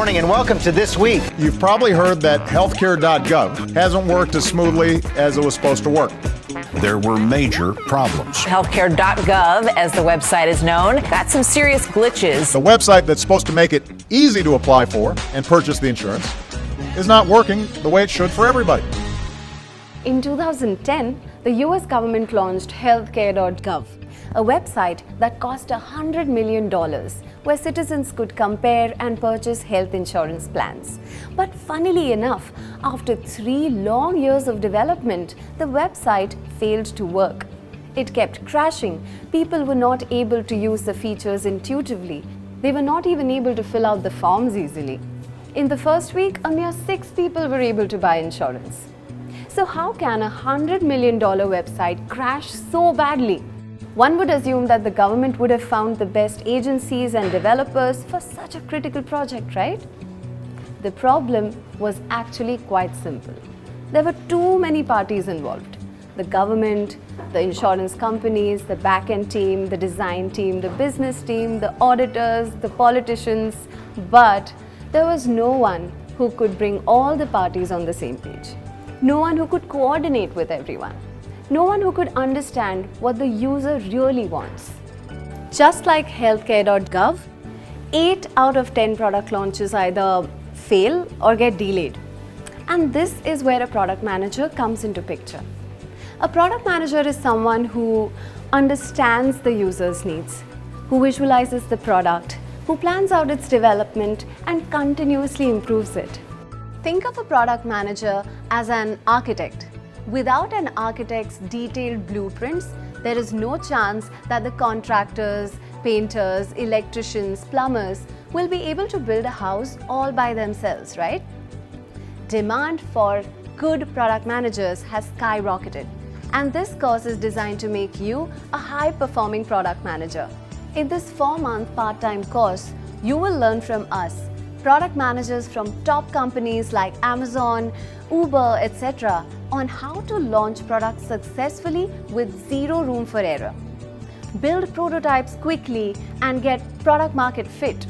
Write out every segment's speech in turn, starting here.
Morning and welcome to This Week. You've probably heard that healthcare.gov hasn't worked as smoothly as it was supposed to work. There were major problems. Healthcare.gov, as the website is known, got some serious glitches. The website that's supposed to make it easy to apply for and purchase the insurance is not working the way it should for everybody. In 2010, the US government launched healthcare.gov, a website that cost $100 million, where citizens could compare and purchase health insurance plans. But funnily enough, after 3 long years of development, the website failed to work. It kept crashing. People were not able to use the features intuitively. They were not even able to fill out the forms easily. In the first week, a mere 6 people were able to buy insurance. So how can a $100 million website crash so badly? One would assume that the government would have found the best agencies and developers for such a critical project, right? The problem was actually quite simple. There were too many parties involved. The government, the insurance companies, the back-end team, the design team, the business team, the auditors, the politicians, but there was no one who could bring all the parties on the same page. No one who could coordinate with everyone. No one who could understand what the user really wants. Just like healthcare.gov, 8 out of 10 product launches either fail or get delayed. And this is where a product manager comes into picture. A product manager is someone who understands the user's needs, who visualizes the product, who plans out its development and continuously improves it. Think of a product manager as an architect. Without an architect's detailed blueprints, there is no chance that the contractors, painters, electricians, plumbers will be able to build a house all by themselves, right? Demand for good product managers has skyrocketed, and this course is designed to make you a high-performing product manager. In this 4-month part-time course, you will learn from us, product managers from top companies like Amazon, Uber, etc., on how to launch products successfully with zero room for error. Build prototypes quickly and get product market fit.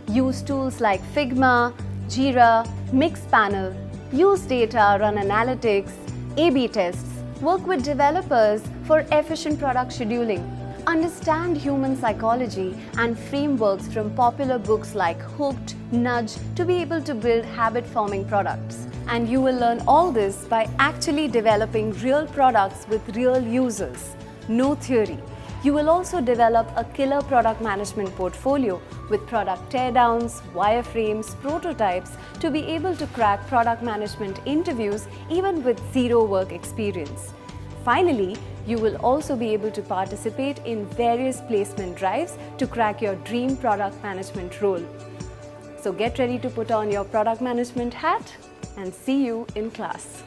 Use tools like Figma, Jira, Mixpanel. Use data, run analytics, A/B tests. Work with developers for efficient product scheduling. Understand human psychology and frameworks from popular books like Hooked, Nudge to be able to build habit-forming products. And you will learn all this by actually developing real products with real users. No theory. You will also develop a killer product management portfolio with product teardowns, wireframes, prototypes to be able to crack product management interviews even with zero work experience. Finally, you will also be able to participate in various placement drives to crack your dream product management role. So get ready to put on your product management hat and see you in class.